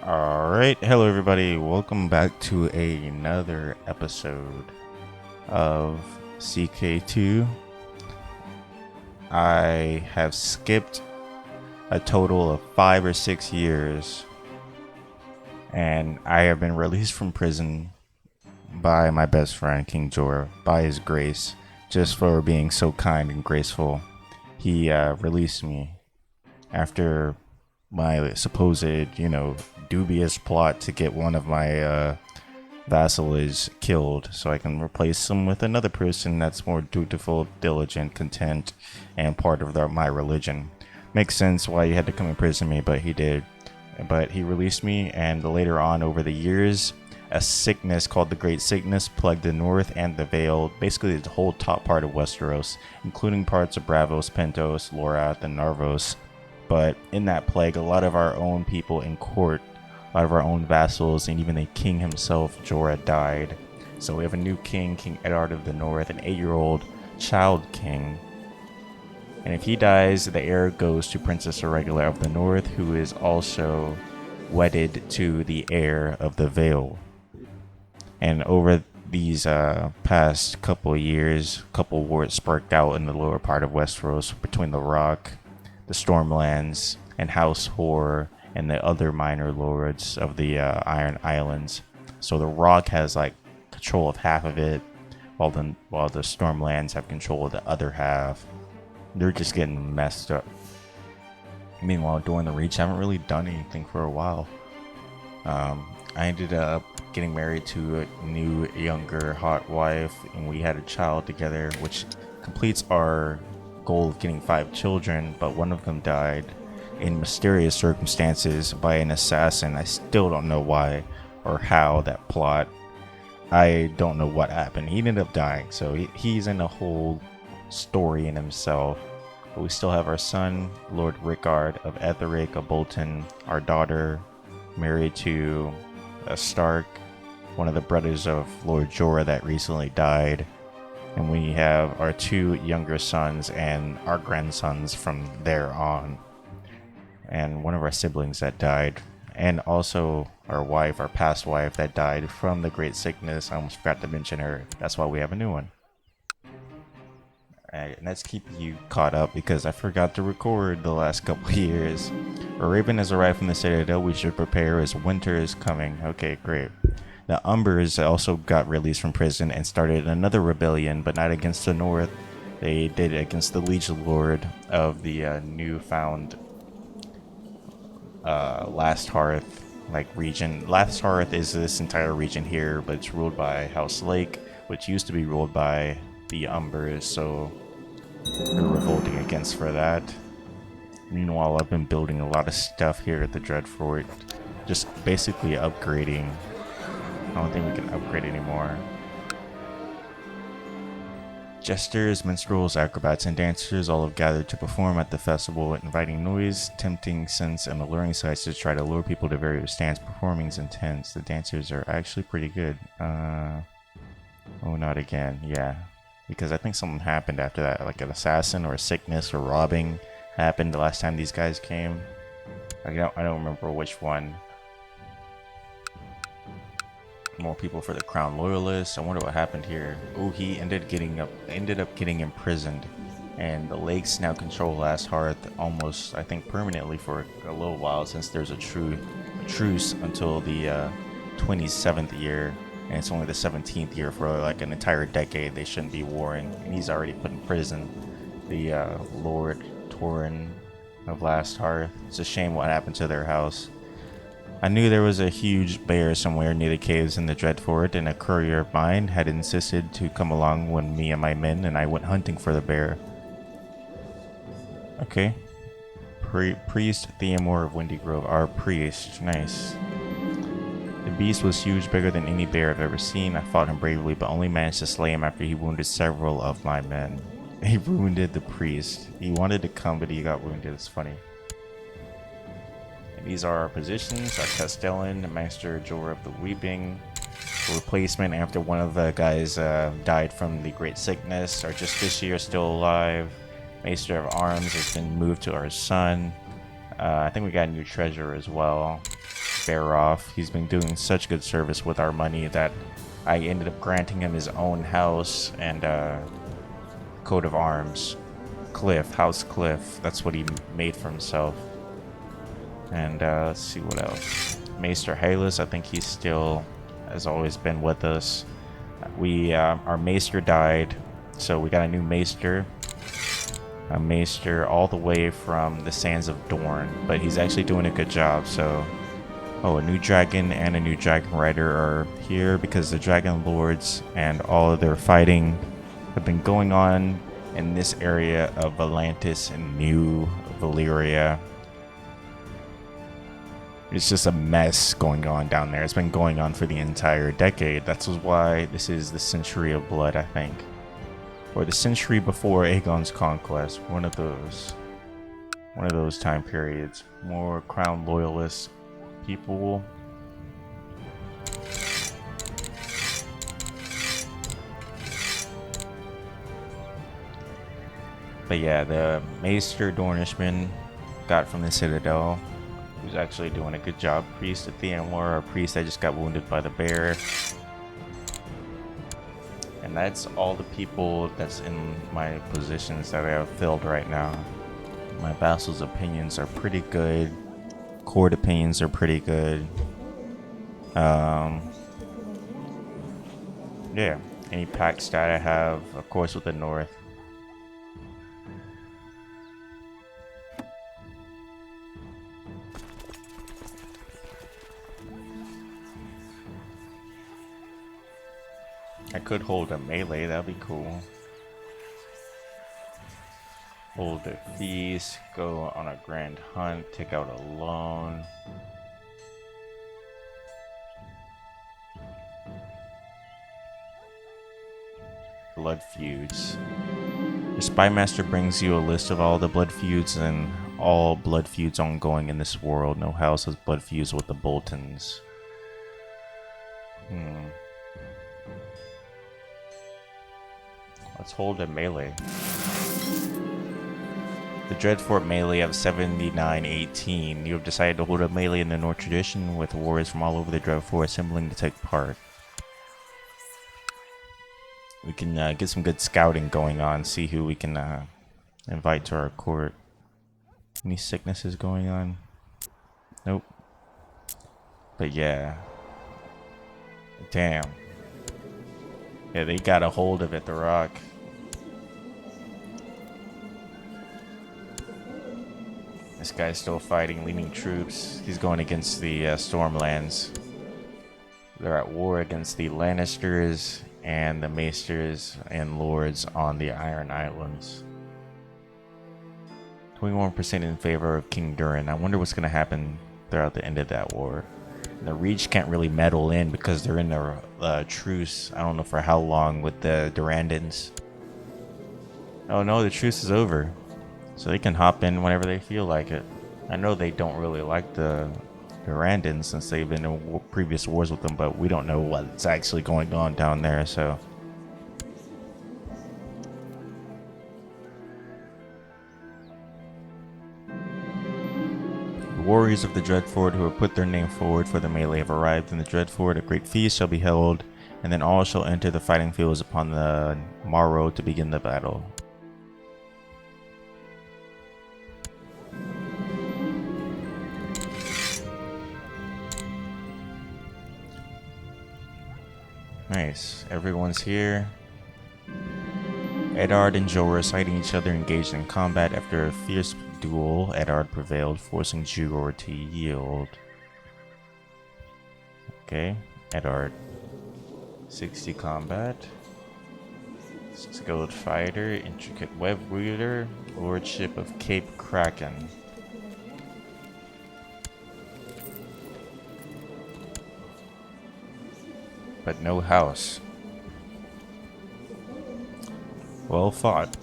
Alright, hello everybody, welcome back to another episode of CK2. I have skipped a total of 5 or 6 years, and I have been released from prison by my best friend, King Jorah, by his grace, just for being so kind and graceful. He released me after my supposed, dubious plot to get one of my vassalage killed so I can replace him with another person that's more dutiful, diligent, content, and part of my religion. Makes sense why he had to come imprison me, but he did. But he released me, and later on, over the years, a sickness called the Great Sickness plagued the North and the Vale, basically the whole top part of Westeros, including parts of Bravos, Pentos, Lorath, and Narvos. But in that plague, a lot of our own people in court, a lot of our own vassals, and even the king himself, Jorah, died. So we have a new king, King Eddard of the North, an 8-year-old child king. And if he dies, the heir goes to Princess Irregular of the North, who is also wedded to the heir of the Vale. And over these past couple years, couple wars sparked out in the lower part of Westeros between the Rock, the Stormlands, and House Horror, and the other minor lords of the Iron Islands. So the Rock has like control of half of it, while the Stormlands have control of the other half. They're just getting messed up. Meanwhile, during the Reach, I haven't really done anything for a while. I ended up getting married to a new, younger, hot wife, and we had a child together, which completes our goal of getting 5 children, but one of them died in mysterious circumstances by an assassin. I still don't know why or how that plot. I don't know what happened. He ended up dying, so he's in a whole story in himself. But we still have our son, Lord Rickard of Etheric of Bolton, our daughter, married to a Stark, one of the brothers of Lord Jorah that recently died. And we have our 2 younger sons and our grandsons from there on. And one of our siblings that died. And also our wife, our past wife that died from the Great Sickness. I almost forgot to mention her. That's why we have a new one. Alright, and let's keep you caught up because I forgot to record the last couple years. A raven has arrived from the Citadel. We should prepare as winter is coming. Okay, great. The Umbers also got released from prison and started another rebellion, but not against the North. They did it against the Liege Lord of the newfound Last Hearth region. Last Hearth is this entire region here, but it's ruled by House Lake, which used to be ruled by the Umbers, so we're revolting against for that. Meanwhile, I've been building a lot of stuff here at the Dreadfort, just basically upgrading. I don't think we can upgrade anymore. Jesters, minstrels, acrobats, and dancers all have gathered to perform at the festival, inviting noise, tempting scents, and alluring sights to try to lure people to various dance performings and tents. The dancers are actually pretty good. Oh, not again. Yeah. Because I think something happened after that, like an assassin or a sickness or robbing happened the last time these guys came. I don't remember which one. More people for the Crown Loyalists. I wonder what happened here. Oh, he ended up getting imprisoned, and the Lakes now control Last Hearth almost, I think, permanently for a little while, since there's a truce until the 27th year. And it's only the 17th year. For like an entire decade they shouldn't be warring, and he's already put in prison the Lord Torrin of Last Hearth. It's a shame what happened to their house. I knew there was a huge bear somewhere near the caves in the Dreadfort, and a courier of mine had insisted to come along when me and my men and I went hunting for the bear. Okay. Priest Theomore of Windy Grove, our priest. Nice. The beast was huge, bigger than any bear I've ever seen. I fought him bravely, but only managed to slay him after he wounded several of my men. He wounded the priest. He wanted to come, but he got wounded. It's funny. And these are our positions. Our Castellan, Master Jorah of the Weeping. Replacement after one of the guys died from the Great Sickness. Our Justiciar is still alive. Maester of Arms has been moved to our son. I think we got a new treasurer as well. spare off. He's been doing such good service with our money that I ended up granting him his own house and coat of arms. Cliff, House Cliff. That's what he made for himself. And let's see what else. Maester Halus, I think he still has always been with us. Our Maester died, so we got a new Maester. A Maester all the way from the Sands of Dorn, but he's actually doing a good job, so... Oh, a new dragon and a new dragon rider are here because the dragon lords and all of their fighting have been going on in this area of Volantis and New Valyria. It's just a mess going on down there. It's been going on for the entire decade. That's why this is the Century of Blood, I think. Or the century before Aegon's conquest. One of those time periods. More crown loyalist people. But yeah, the Maester Dornishman got from the Citadel, who's actually doing a good job. Priest at the Anwar, a priest that just got wounded by the bear. And that's all the people that's in my positions that I have filled right now. My vassals' opinions are pretty good. Court opinions are pretty good. Yeah, any pact stat I have, of course, with the North. I could hold a melee, that'd be cool. Hold a feast, go on a grand hunt, take out a loan. Blood feuds. Your Spymaster brings you a list of all the blood feuds and all blood feuds ongoing in this world. No house has blood feuds with the Boltons. Let's hold a melee. The Dreadfort melee of 7918. You have decided to hold a melee in the North tradition with warriors from all over the Dreadfort assembling to take part. We can get some good scouting going on, see who we can invite to our court. Any sicknesses going on? Nope. But yeah. Damn. Yeah, they got a hold of it, the Rock. This guy's still fighting, leading troops. He's going against the Stormlands. They're at war against the Lannisters and the Maesters and Lords on the Iron Islands. 21% in favor of King Durin. I wonder what's going to happen throughout the end of that war. And the Reach can't really meddle in because they're in a truce. I don't know for how long with the Durandans. Oh no, the truce is over. So they can hop in whenever they feel like it. I know they don't really like the Durandans since they've been in previous wars with them, but we don't know what's actually going on down there, so... The warriors of the Dreadfort who have put their name forward for the melee have arrived in the Dreadfort. A great feast shall be held, and then all shall enter the fighting fields upon the morrow to begin the battle. Nice. Everyone's here. Eddard and Jorah sighting each other engaged in combat. After a fierce duel, Eddard prevailed, forcing Jorah to yield. Okay. Eddard. 60 combat. Skilled fighter. Intricate web weaver. Lordship of Cape Kraken. But no house. Well fought.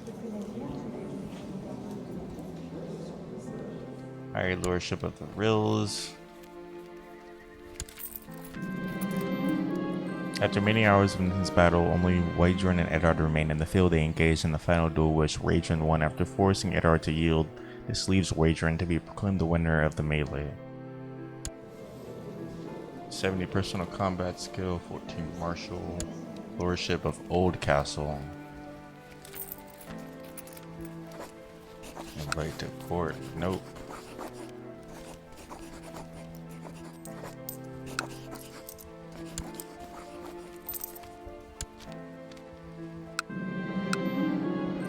High Lordship of the Rills. After many hours of intense battle, only Waedron and Eddard remained in the field. They engaged in the final duel, which Waedron won after forcing Eddard to yield. This leaves Waedron to be proclaimed the winner of the melee. 70 personal combat skill, 14 martial, lordship of Old Castle. Invite to court. Nope.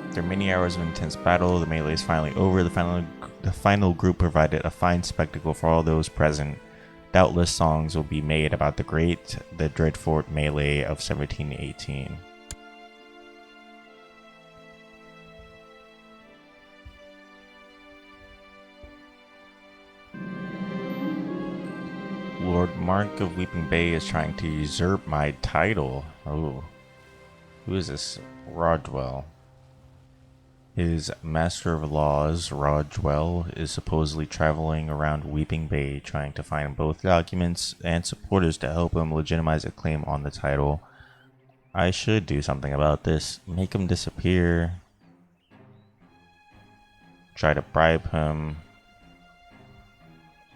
After many hours of intense battle, the melee is finally over. The final group provided a fine spectacle for all those present. Doubtless songs will be made about the Dreadfort melee of 1718. Lord Mark of Weeping Bay is trying to usurp my title. Oh. Who is this? Rodwell. His Master of Laws, Rodwell, is supposedly traveling around Weeping Bay trying to find both documents and supporters to help him legitimize a claim on the title. I should do something about this. Make him disappear. Try to bribe him.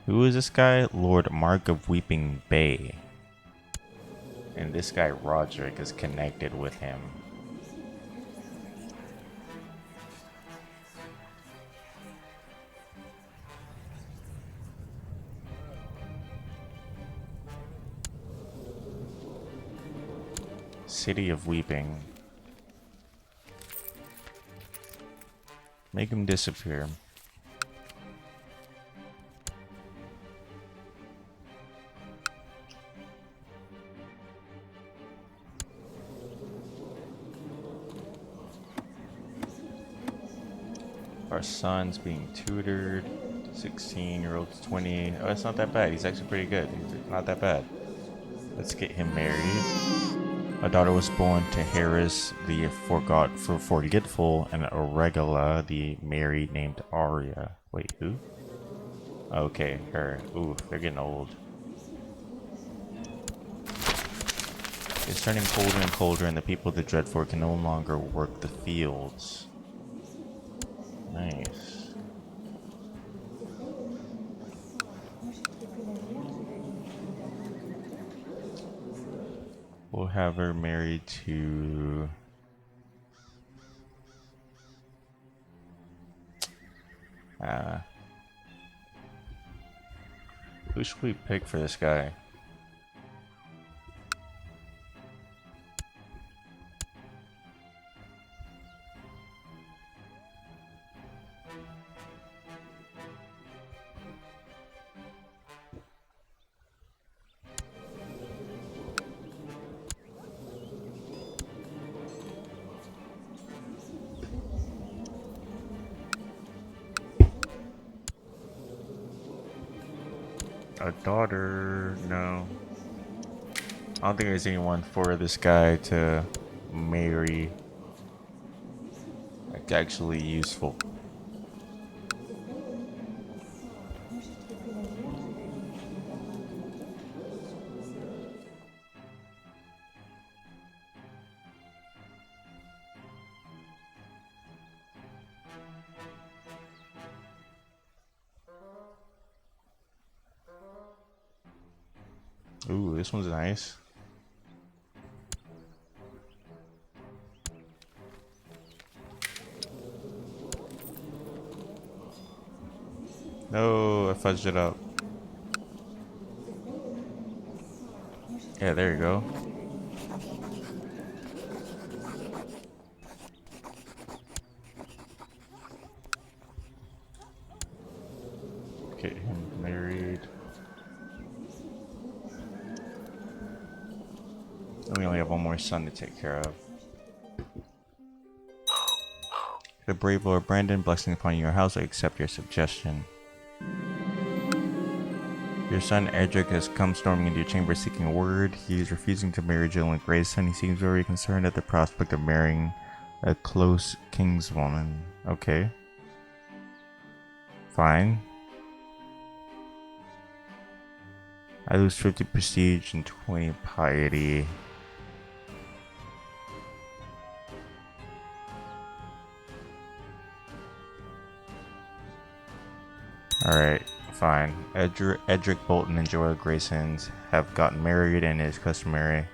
Who is this guy? Lord Mark of Weeping Bay. And this guy Roderick is connected with him. City of Weeping. Make him disappear. Our son's being tutored. 16-year-old to 20. Oh, it's not that bad. He's actually pretty good. He's not that bad. Let's get him married. A daughter was born to Harris, the forgetful, and Regula, the married, named Arya. Wait, who? Okay, her. Ooh, they're getting old. It's turning colder and colder, and the people of the Dreadfort can no longer work the fields. Nice. We'll have her married to... who should we pick for this guy? A daughter? No. I don't think there's anyone for this guy to marry. Like, actually useful. Ooh, this one's nice. No, I fudged it up. Yeah, there you go. Get him married. And we only have one more son to take care of. The brave Lord Brandon, blessing upon your house, I accept your suggestion. Your son Edric has come storming into your chamber seeking a word. He is refusing to marry Jill and Grayson. He seems very concerned at the prospect of marrying a close kingswoman. Okay. Fine. I lose 50 prestige and 20 piety. Alright, fine. Edric Bolton and Joel Graysons have gotten married and it is customary.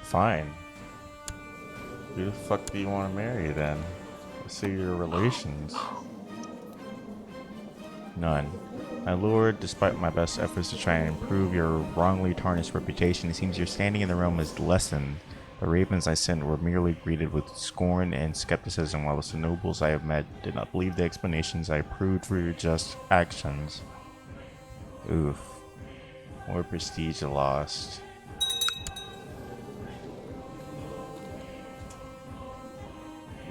Fine. Who the fuck do you want to marry then? Let's see your relations. None. My lord, despite my best efforts to try and improve your wrongly tarnished reputation, it seems your standing in the realm has lessened. The ravens I sent were merely greeted with scorn and skepticism, while the nobles I have met did not believe the explanations I approved for your just actions. Oof. More prestige lost.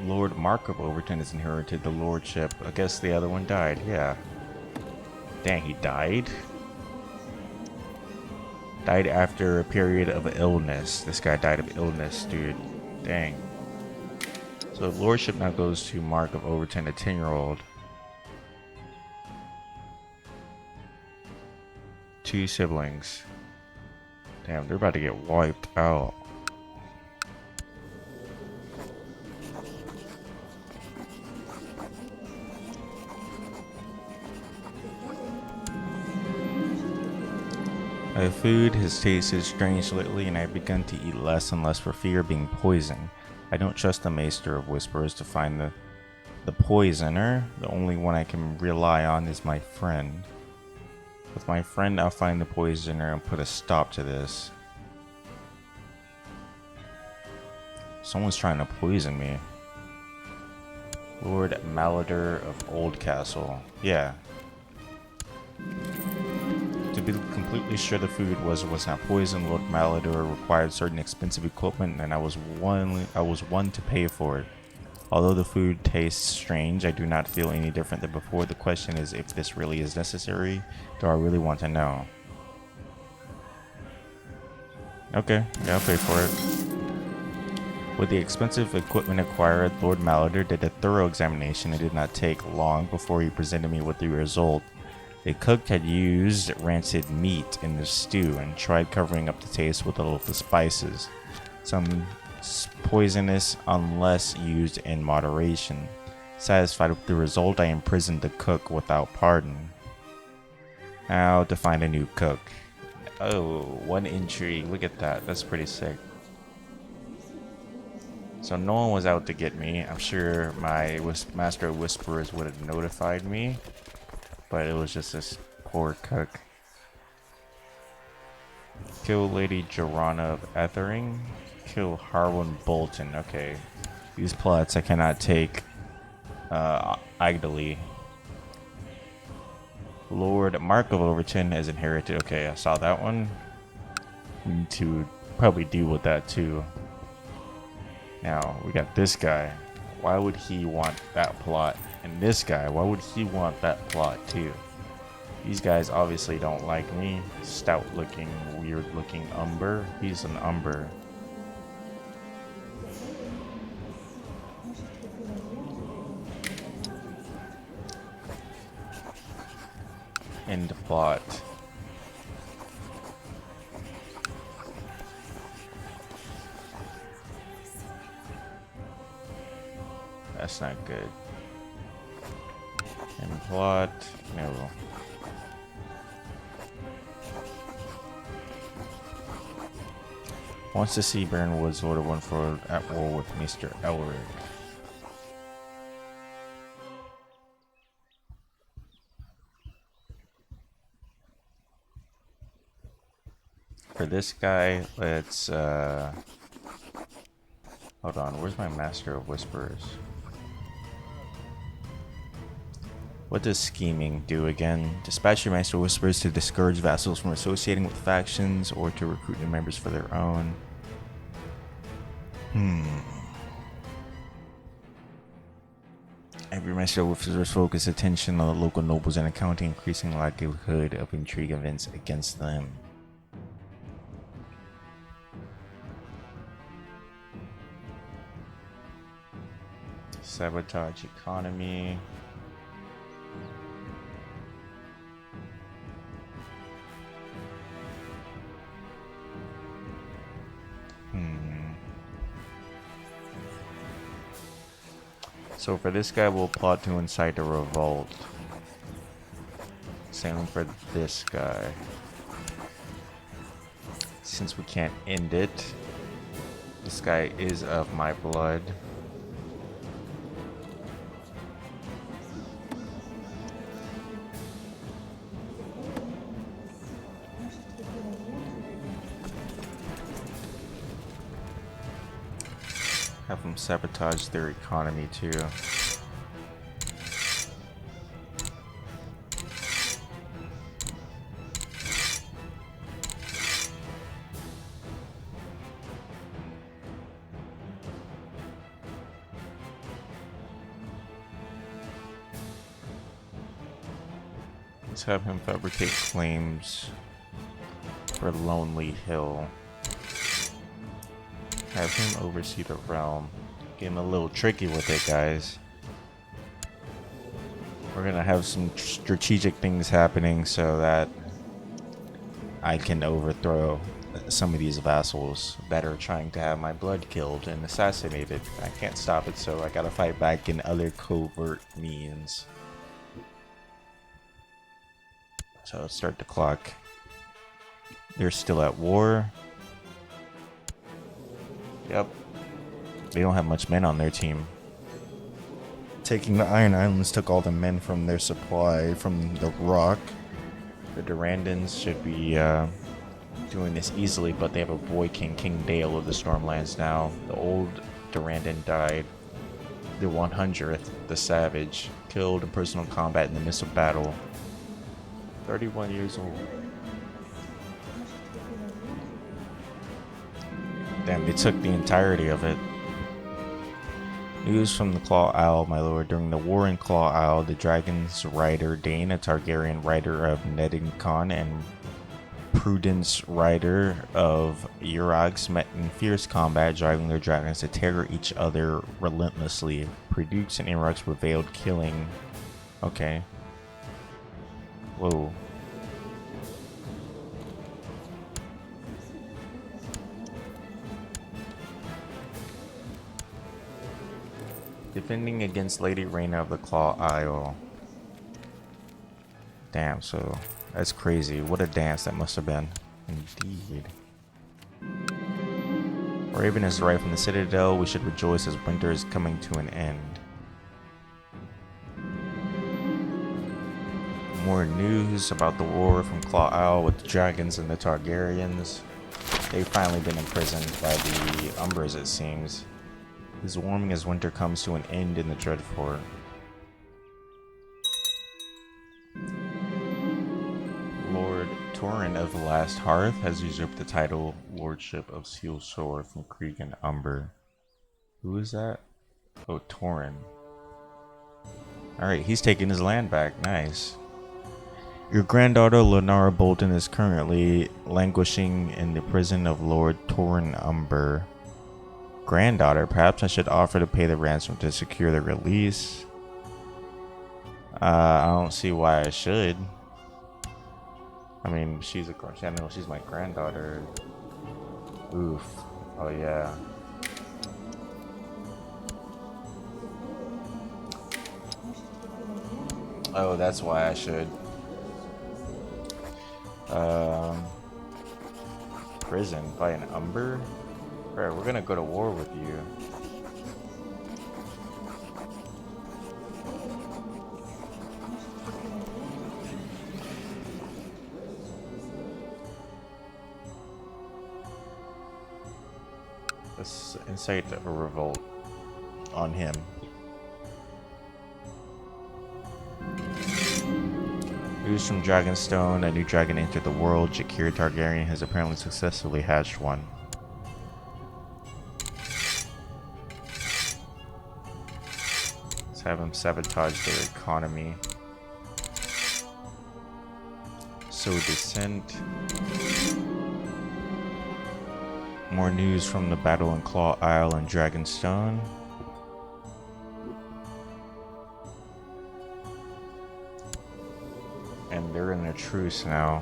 Lord Mark of Overton has inherited the lordship. I guess the other one died, yeah. Dang, he died? Died after a period of illness. This guy died of illness, dude. Dang. So lordship now goes to Mark of Overton, a 10-year-old. 2 siblings. Damn, they're about to get wiped out. My food has tasted strange lately, and I've begun to eat less and less for fear of being poisoned. I don't trust the Maester of Whisperers to find the poisoner. The only one I can rely on is my friend. With my friend, I'll find the poisoner and put a stop to this. Someone's trying to poison me. Lord Malador of Oldcastle. Yeah. To be completely sure the food was not poison, Lord Malador required certain expensive equipment, and I was one to pay for it. Although the food tastes strange, I do not feel any different than before. The question is if this really is necessary. Do I really want to know? Okay, yeah, I'll pay for it. With the expensive equipment acquired, Lord Malador did a thorough examination. It did not take long before he presented me with the result. The cook had used rancid meat in the stew and tried covering up the taste with a little of the spices. Some poisonous unless used in moderation. Satisfied with the result, I imprisoned the cook without pardon. Now to find a new cook. Oh, one intrigue. Look at that. That's pretty sick. So no one was out to get me. I'm sure my Master of Whisperers would have notified me. But it was just this poor cook. Kill Lady Joranna of Ethering. Kill Harwin Bolton. Okay. These plots I cannot take idly. Lord Mark of Overton has inherited. Okay, I saw that one. We need to probably deal with that too. Now, we got this guy. Why would he want that plot? And this guy, why would he want that plot too? These guys obviously don't like me. Stout looking, weird looking Umber. He's an Umber. End plot. That's not good. End plot. No. Wants to see Baron Woods Lord of Winford at war with Mr. Elric. For this guy, let's hold on, where's my Master of Whisperers? What does scheming do again? Dispatch your Master of Whisperers to discourage vassals from associating with factions or to recruit new members for their own. Every Master of Whisperers focus attention on the local nobles and accounting increasing likelihood of intrigue events against them. Sabotage economy. So for this guy, we'll plot to incite a revolt. Same for this guy. Since we can't end it, this guy is of my blood. Have them sabotage their economy too. Let's have him fabricate claims for Lonely Hill. Have him oversee the realm. Getting a little tricky with it, guys. We're gonna have some strategic things happening so that I can overthrow some of these vassals that are trying to have my blood killed and assassinated. I can't stop it, so I gotta fight back in other covert means. So let's start the clock. They're still at war. Yep. They don't have much men on their team. Taking the Iron Islands took all the men from their supply from the rock. The Durandans should be doing this easily, but they have a boy king, King Dale of the Stormlands now. The old Durandan died. The 100th, the Savage, killed in personal combat in the midst of battle. 31 years old. Damn, they took the entirety of it. News from the Claw Isle, my lord. During the war in Claw Isle, the dragon's rider Dane, a Targaryen rider of Neddingcon, and Prudence rider of Urags met in fierce combat, driving their dragons to tear each other relentlessly. Prudence and Urags prevailed, killing... Okay. Whoa. Defending against Lady Rhaena of the Claw Isle. Damn, so that's crazy. What a dance that must have been. Indeed. Raven is right from the Citadel. We should rejoice as winter is coming to an end. More news about the war from Claw Isle with the dragons and the Targaryens. They've finally been imprisoned by the Umbers, it seems. It is warming as winter comes to an end in the Dreadfort. Lord Torrin of the Last Hearth has usurped the title Lordship of Seal Shore from Krieg and Umber. Who is that? Oh, Torrin. Alright, he's taking his land back. Nice. Your granddaughter Lenara Bolton is currently languishing in the prison of Lord Torrin Umber. Granddaughter, perhaps I should offer to pay the ransom to secure the release. I don't see why I should. I mean, I know she's my granddaughter. Oof. Oh yeah. Oh, that's why I should. Prison by an Umber? Alright, we're gonna go to war with you. Let's incite a revolt on him. News from Dragonstone. A new dragon entered the world. Jakir Targaryen has apparently successfully hatched one. Let's have him sabotage their economy. So descent. More news from the battle in Claw Isle and Dragonstone. And they're in a truce now.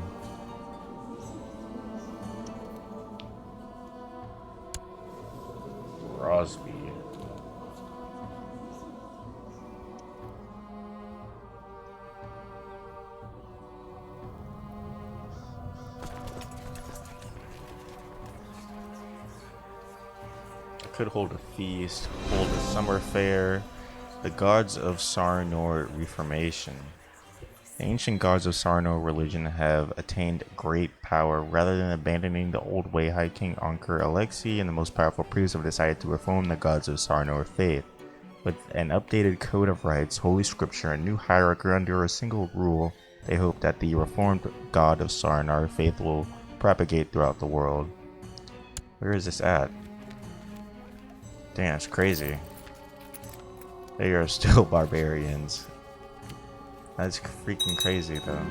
Rosby. could hold a feast, hold a summer fair. The gods of Sarnor Reformation. The ancient gods of Sarno religion have attained great power. Rather than abandoning the old way, High King Ankur Alexei and the most powerful priests have decided to reform the gods of Sarno faith. With an updated code of rites, holy scripture, and new hierarchy under a single rule, they hope that the reformed god of Sarnar faith will propagate throughout the world. Where is this at? Damn, it's crazy. They are still barbarians. That's freaking crazy, though.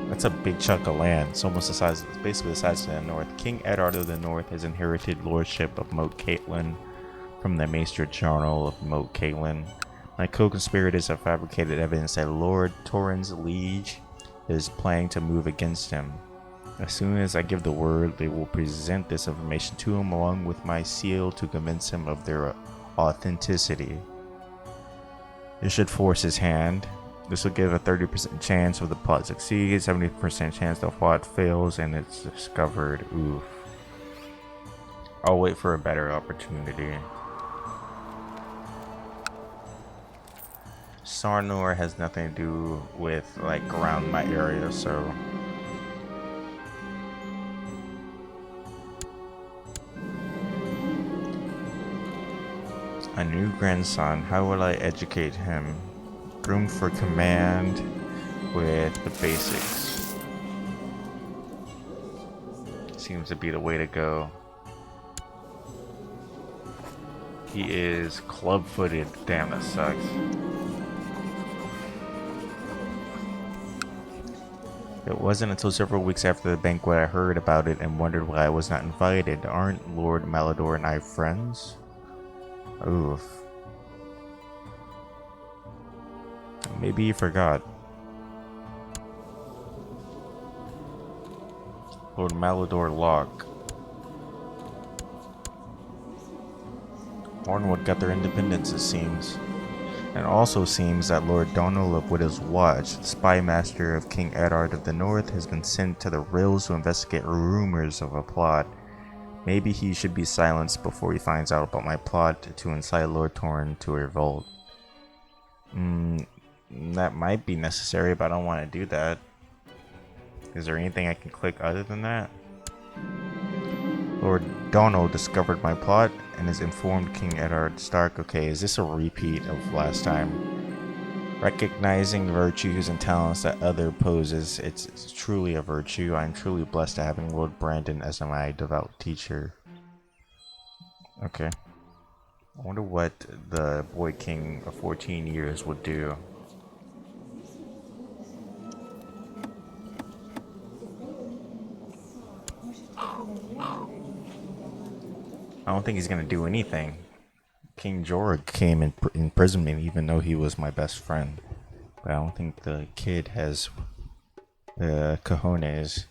That's a big chunk of land. It's almost the size, it's basically the size of the north. King Eddard of the North has inherited lordship of Moat Caitlin from the Maester Journal of Moat Caitlin. My co-conspirators have fabricated evidence that Lord Torrens Liege is planning to move against him. As soon as I give the word, they will present this information to him along with my seal to convince him of their authenticity. This should force his hand. This will give a 30% chance of the plot succeeds, 70% chance the plot fails, and it's discovered. Oof. I'll wait for a better opportunity. Sarnor has nothing to do with, like, around my area, so... A new grandson, how will I educate him? Room for command with the basics. Seems to be the way to go. He is club-footed. Damn, that sucks. It wasn't until several weeks after the banquet I heard about it and wondered why I was not invited. Aren't Lord Malador and I friends? Oof. Maybe you forgot. Lord Malador Locke. Hornwood got their independence, it seems. And it also seems that Lord Donald of Widow's Watch, the spy master of King Eddard of the North, has been sent to the Rills to investigate rumors of a plot. Maybe he should be silenced before he finds out about my plot to incite Lord Torn to revolt. That might be necessary, but I don't want to do that. Is there anything I can click other than that? Lord Donald discovered my plot and has informed King Eddard Stark. Okay, is this a repeat of last time? Recognizing virtues and talents that other poses, it's truly a virtue. I'm truly blessed to having Lord Brandon as my devout teacher. Okay. I wonder what the boy king of 14 years would do. I don't think he's gonna do anything. King Jorah came in imprisonment even though he was my best friend. But I don't think the kid has the cojones.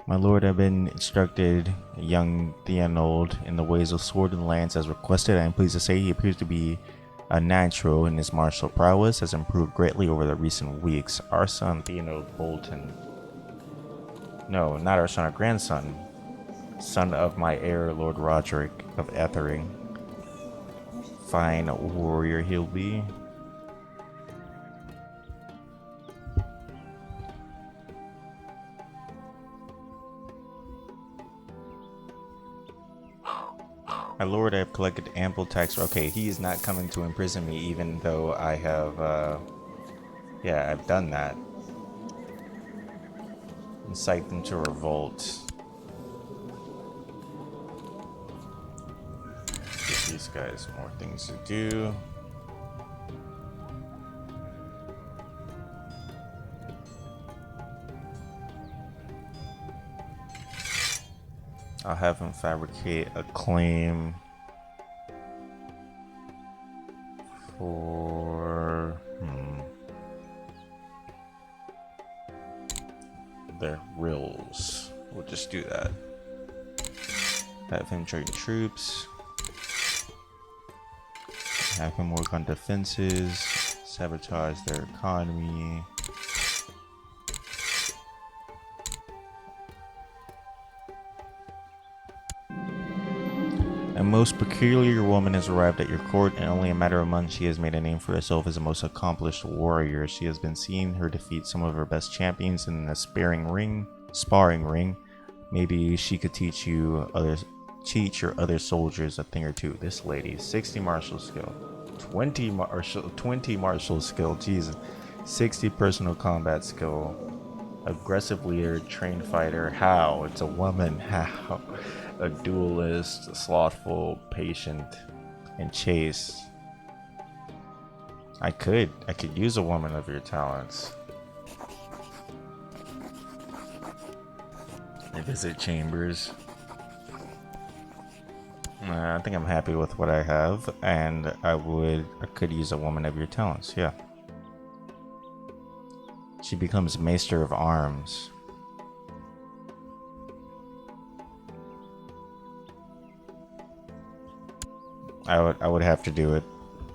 My lord, I've been instructed young Theonold in the ways of sword and lance as requested. I am pleased to say he appears to be a natural in his martial prowess, has improved greatly over the recent weeks. Our son Theonold Bolton. No, not our son, our grandson. Son of my heir, Lord Roderick of Ethering. Fine warrior he'll be. My lord, I have collected ample tax. Okay, he is not coming to imprison me, even though I have, yeah, I've done that. Incite them to revolt. Give these guys more things to do. I'll have him fabricate a claim for the Rills. We'll just do that. Have him train troops. Have him work on defenses. Sabotage their economy. A most peculiar woman has arrived at your court. In only a matter of months, she has made a name for herself as a most accomplished warrior. She has been seeing her defeat some of her best champions in a sparring ring. Maybe she could teach your other soldiers a thing or two. This lady, 60 martial skill, 20 martial skill, Jesus, 60 personal combat skill, aggressive leader, trained fighter. How? It's a woman. How? A duelist, slothful, patient, and chaste. I could use a woman of your talents. I visit chambers. I think I'm happy with what I have, and I could use a woman of your talents. Yeah. She becomes Maester of Arms. I would have to do it.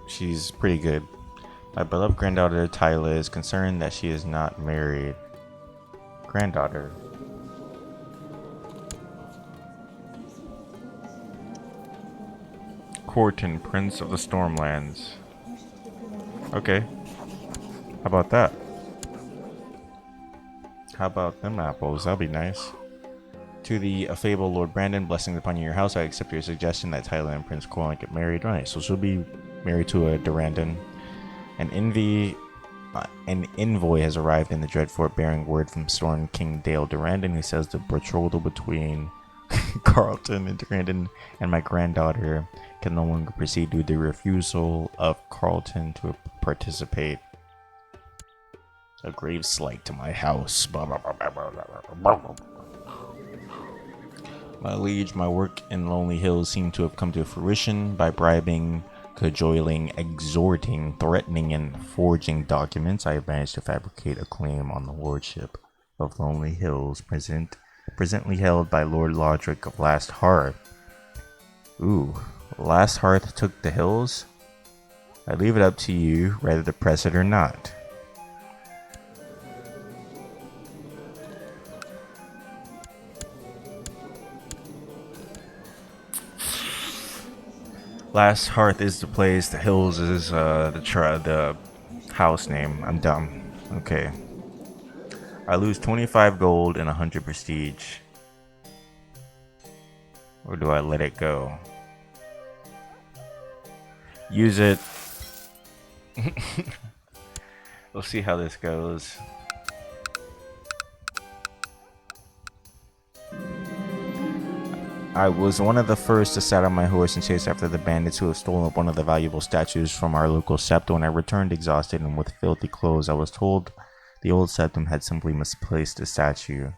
She's pretty good. My beloved granddaughter Tyla is concerned that she is not married. Granddaughter. Corton, Prince of the Stormlands. Okay. How about that? How about them apples? That'll be nice. To the fabled Lord Brandon, blessings upon your house. I accept your suggestion that Tyler and Prince Corlin get married. Right, so she'll be married to a Durandon. An envoy has arrived in the Dreadfort bearing word from Storm King Dale Durandon, who says the betrothal between Carlton and Durandon and my granddaughter can no longer proceed due to the refusal of Carlton to participate. A grave slight to my house. My liege, my work in Lonely Hills seem to have come to fruition by bribing, cajoling, exhorting, threatening, and forging documents. I have managed to fabricate a claim on the lordship of Lonely Hills, presently held by Lord Lodric of Last Hearth. Ooh, Last Hearth took the hills? I leave it up to you whether to press it or not. Last Hearth is the place. The hills is the house name. I'm dumb. Okay. I lose 25 gold and 100 prestige. Or do I let it go? Use it. We'll see how this goes. I was one of the first to set on my horse and chase after the bandits who have stolen one of the valuable statues from our local septum. When I returned exhausted and with filthy clothes, I was told the old septum had simply misplaced the statue.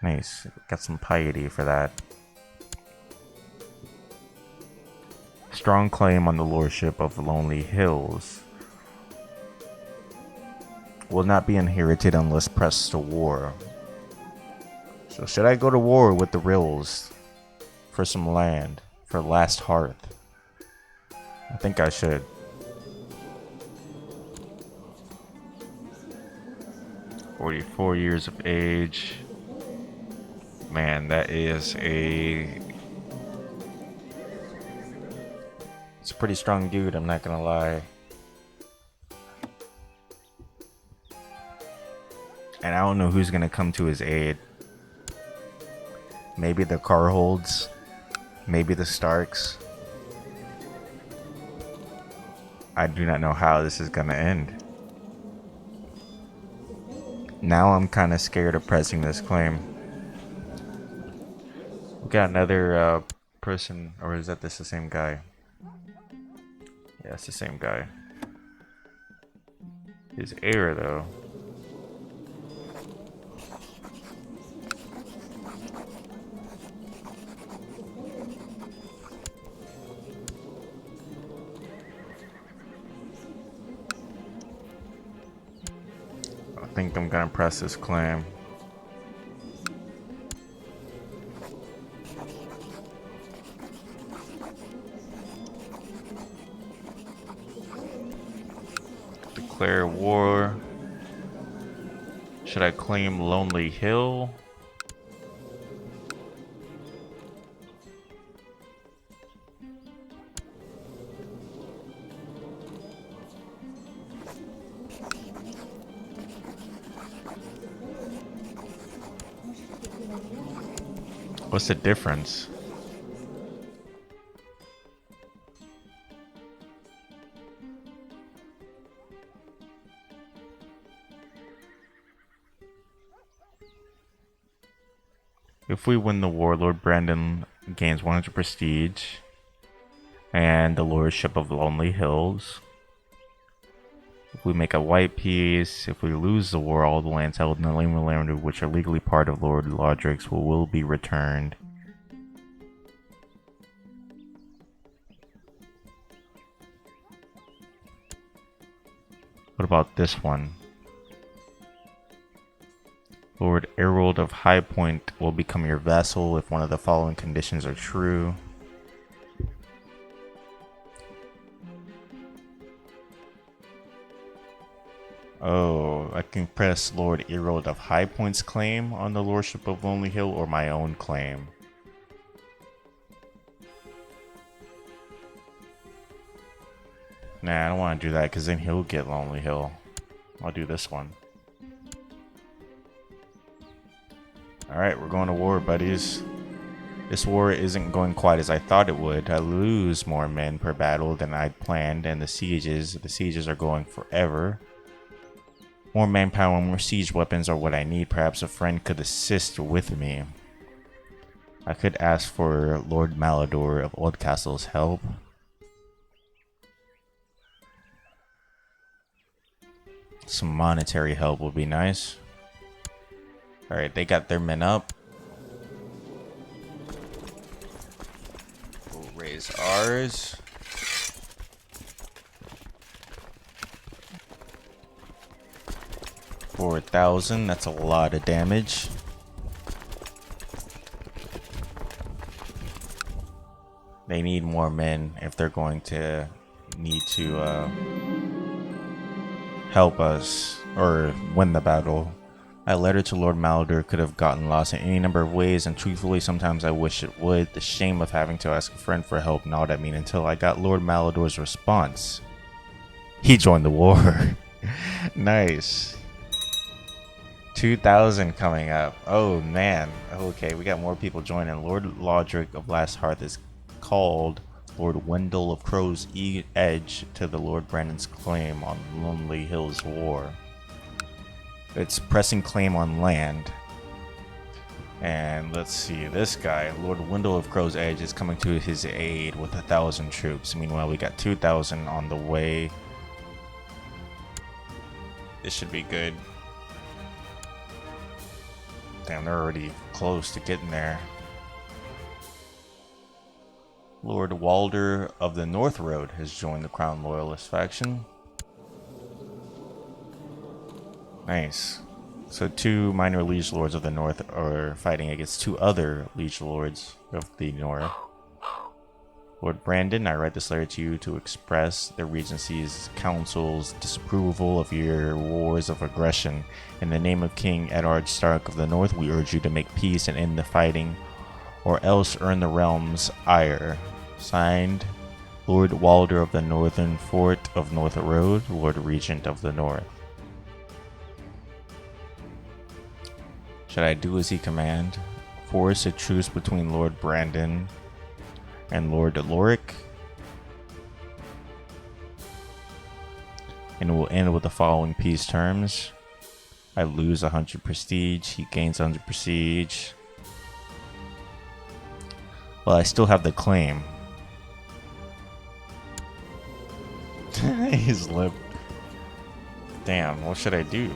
Nice. Got some piety for that. Strong claim on the lordship of Lonely Hills. Will not be inherited unless pressed to war. So should I go to war with the Rills for some land, for Last Hearth? I think I should. "44 years of age." Man, that is it's a pretty strong dude, I'm not gonna lie. And I don't know who's gonna come to his aid. Maybe the Carholds. Maybe the Starks. I do not know how this is gonna end. Now I'm kind of scared of pressing this claim. We got another person, or is that this the same guy? Yeah, it's the same guy. His heir, though. I think I'm gonna press this claim. Declare war. Should I claim Lonely Hill? What's the difference? If we win the war, Lord Brandon gains 100 prestige and the lordship of Lonely Hills. If we make a white peace, if we lose the war, all the lands held in the land which are legally part of Lord Lodric's will be returned. What about this one? Lord Errold of High Point will become your vassal if one of the following conditions are true. Oh, I can press Lord Errold of High Point's claim on the Lordship of Lonely Hill or my own claim. Nah, I don't want to do that because then he'll get Lonely Hill. I'll do this one. Alright, we're going to war, buddies. This war isn't going quite as I thought it would. I lose more men per battle than I'd planned, and the sieges are going forever. More manpower and more siege weapons are what I need. Perhaps a friend could assist with me. I could ask for Lord Malodor of Oldcastle's help. Some monetary help would be nice. Alright, they got their men up. We'll raise ours. $4,000, that's a lot of damage. They need more men if they're going to need to help us or win the battle. My letter to Lord Malodor could have gotten lost in any number of ways, and truthfully, sometimes I wish it would. The shame of having to ask a friend for help gnawed at me until I got Lord Malodor's response. He joined the war. Nice. 2,000 coming up. Oh man. Okay, we got more people joining. Lord Lodric of Last Hearth is called Lord Wendell of Crow's Edge to the Lord Brandon's claim on Lonely Hills War. It's pressing claim on land. And let's see, this guy, Lord Wendell of Crow's Edge, is coming to his aid with 1,000 troops. Meanwhile, we got 2,000 on the way. This should be good. Damn, they're already close to getting there. Lord Walder of the North Road has joined the Crown Loyalist faction. Nice. So 2 minor liege lords of the North are fighting against 2 other liege lords of the North. Lord Brandon, I write this letter to you to express the Regency's Council's disapproval of your wars of aggression. In the name of King Eddard Stark of the North, we urge you to make peace and end the fighting, or else earn the realm's ire. Signed, Lord Walder of the Northern Fort of North Road, Lord Regent of the North. Should I do as he command? Force a truce between Lord Brandon and Lord Loric, and it will end with the following peace terms. I lose 100 prestige, he gains 100 prestige. Well, I still have the claim. He's limp. Damn, what should I do?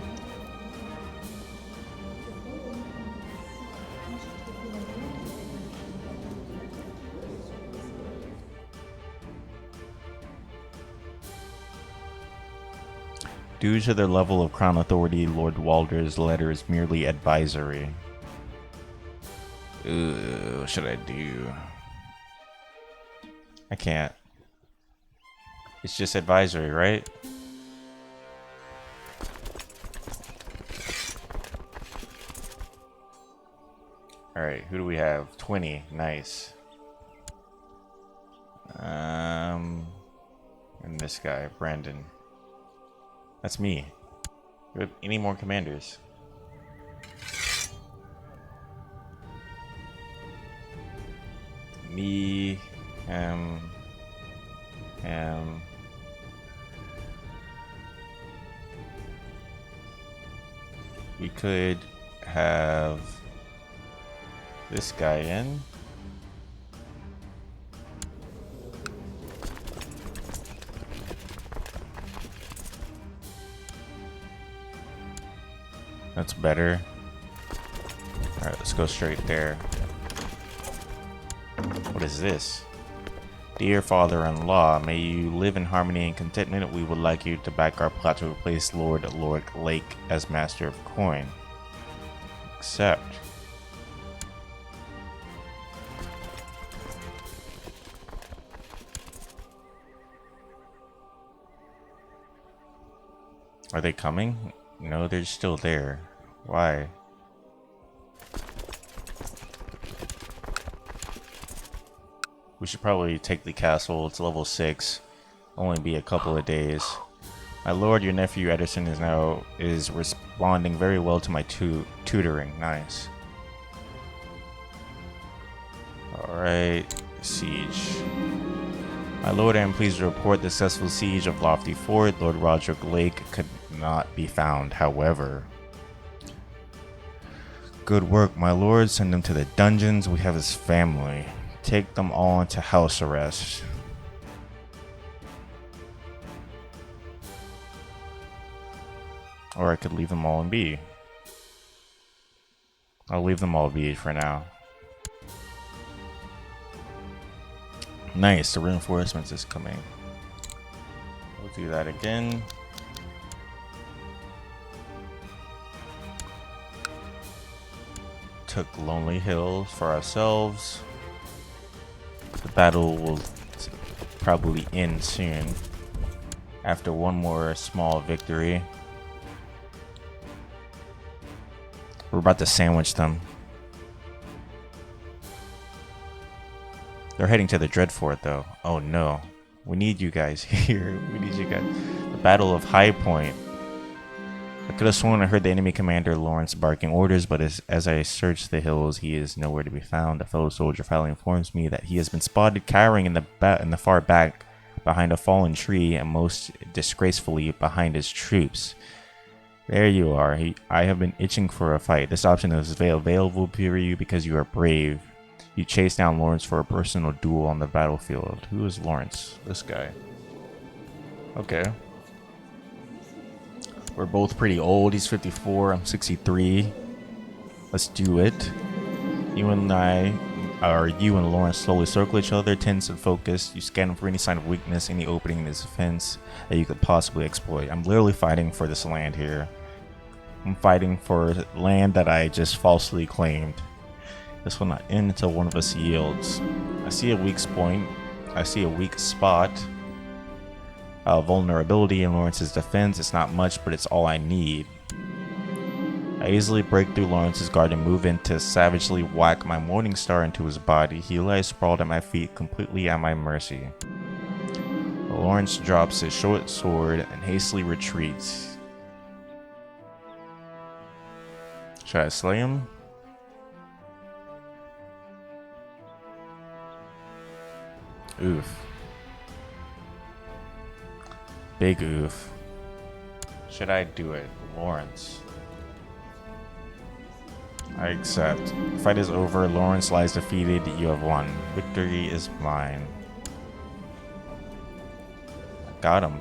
Due to their level of crown authority, Lord Walder's letter is merely advisory. What should I do? I can't. It's just advisory, right? Alright, who do we have? 20. Nice. And this guy, Brandon. That's me. Do we have any more commanders? me, we could have this guy in. That's better. Alright, let's go straight there. What is this? Dear father-in-law, may you live in harmony and contentment. We would like you to back our plot to replace Lord Lake as master of coin. Accept. Are they coming? No, they're still there. Why? We should probably take the castle. It's level 6. Only be a couple of days. My lord, your nephew Edison is responding very well to my tutoring. Nice. Alright, siege. My lord, I am pleased to report the successful siege of Lofty Fort. Lord Roderick Lake could not be found, however. Good work, my lord. Send him to the dungeons. We have his family. Take them all into house arrest. Or I could leave them all in B. I'll leave them all B for now. Nice, the reinforcements is coming. We'll do that again. Took Lonely Hill for ourselves. The battle will probably end soon. After one more small victory. We're about to sandwich them. They're heading to the Dreadfort though. Oh no. We need you guys here. We need you guys. The Battle of High Point. I could have sworn I heard the enemy commander Lawrence barking orders, but as I search the hills, he is nowhere to be found. A fellow soldier finally informs me that he has been spotted cowering in the far back behind a fallen tree, and most disgracefully behind his troops. There you are. I have been itching for a fight. This option is available for you because you are brave. You chase down Lawrence for a personal duel on the battlefield. Who is Lawrence? This guy. Okay. We're both pretty old. He's 54. I'm 63. Let's do it. You and Lawrence slowly circle each other, tense and focused. You scan for any sign of weakness, any opening in his defense that you could possibly exploit. I'm literally fighting for this land here. I'm fighting for land that I just falsely claimed. This will not end until one of us yields. I see a weak point. I see a weak spot. Vulnerability in Lawrence's defense. It's not much, but it's all I need. I easily break through Lawrence's guard and move in to savagely whack my Morning Star into his body. He lies sprawled at my feet, completely at my mercy. Lawrence drops his short sword and hastily retreats. Should I slay him? Oof. Big oof. Should I do it? Lawrence. I accept. Fight is over. Lawrence lies defeated. You have won. Victory is mine. I got him.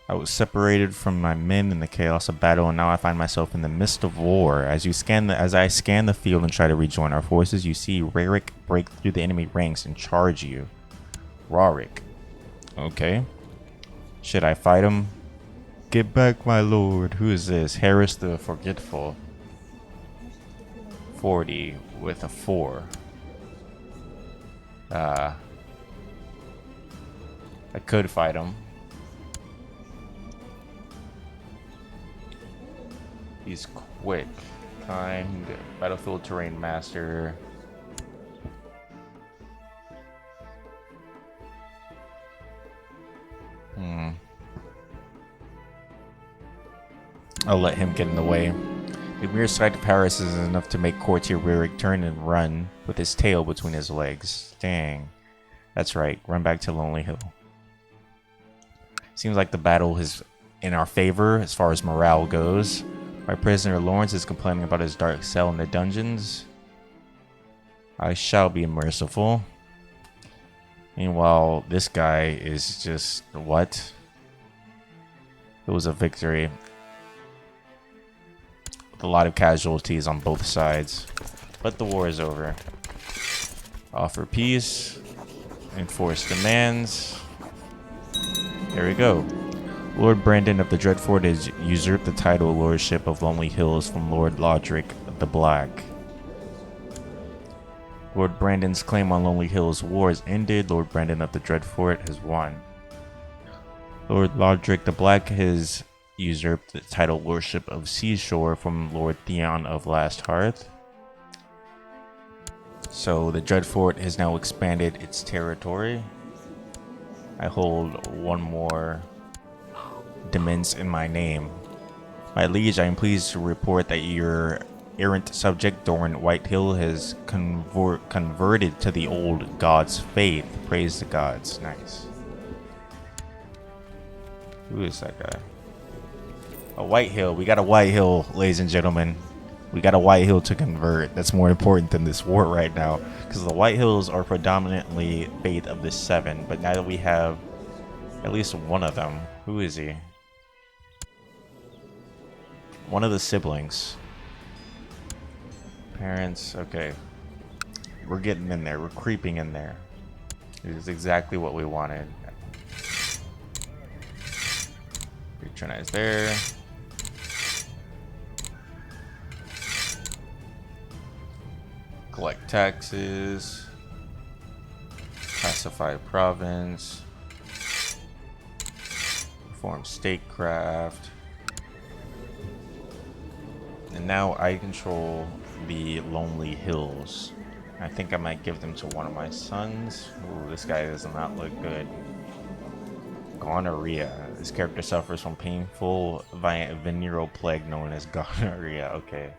I was separated from my men in the chaos of battle, and now I find myself in the midst of war. As I scan the field and try to rejoin our forces, you see Rarick break through the enemy ranks and charge you. Rarick. Okay. Should I fight him? Get back, my lord. Who is this? Harris the Forgetful. 40 with a 4. I could fight him. He's quick. Kind. Battlefield terrain master. I'll let him get in the way. The mere sight of Harris is enough to make Courtier Weirick turn and run with his tail between his legs. Dang. That's right, run back to Lonely Hill. Seems like the battle is in our favor as far as morale goes. My prisoner Lawrence is complaining about his dark cell in the dungeons. I shall be merciful. Meanwhile, this guy is just... what? It was a victory. With a lot of casualties on both sides. But the war is over. Offer peace. Enforce demands. There we go. Lord Brandon of the Dreadfort has usurped the title Lordship of Lonely Hills from Lord Lodric the Black. Lord Brandon's claim on Lonely Hills war is ended. Lord Brandon of the Dreadfort has won. Lord Lodric the Black has usurped the title Lordship of Seashore from Lord Theon of Last Hearth. So the Dreadfort has now expanded its territory. I hold one more demesne in my name. My liege, I am pleased to report that your errant subject Doran Whitehill has converted to the old god's faith. Praise the gods. Nice. Who is that guy? A Whitehill. We got a Whitehill, ladies and gentlemen. We got a Whitehill to convert. That's more important than this war right now, because the Whitehills are predominantly faith of the seven. But now that we have at least one of them, who is he? One of the siblings. Parents. Okay, we're getting in there. We're creeping in there. This is exactly what we wanted. Patronize there. Collect taxes. Classify province. Perform statecraft. And now I control the Lonely Hills. I think I might give them to one of my sons. Ooh, this guy does not look good. Gonorrhea. This character suffers from painful venereal plague known as gonorrhea. Okay.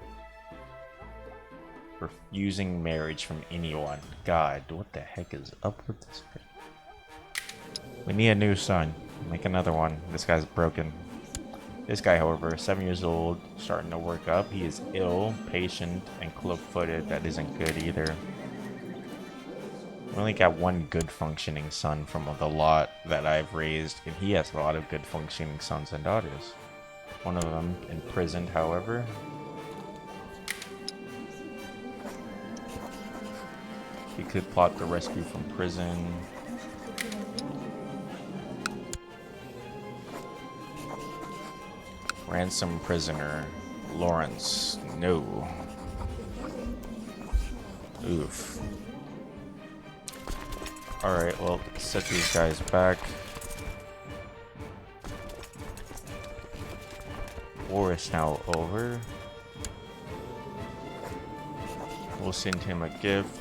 Refusing marriage from anyone. God, what the heck is up with this guy? We need a new son. Make another one. This guy's broken. This guy, however, 7 years old, starting to work up. He is ill, patient, and club-footed. That isn't good either. We only got one good functioning son from the lot that I've raised, and he has a lot of good functioning sons and daughters. One of them imprisoned, however. He could plot the rescue from prison. Ransom prisoner. Lawrence. No. Oof. Alright, well, let's set these guys back. War is now over. We'll send him a gift.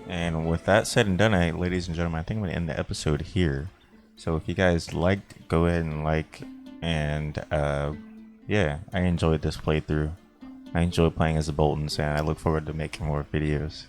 And with that said and done, ladies and gentlemen, I think I'm going to end the episode here. So if you guys liked, go ahead and like. And yeah, I enjoyed this playthrough. I enjoy playing as the Boltons, and I look forward to making more videos.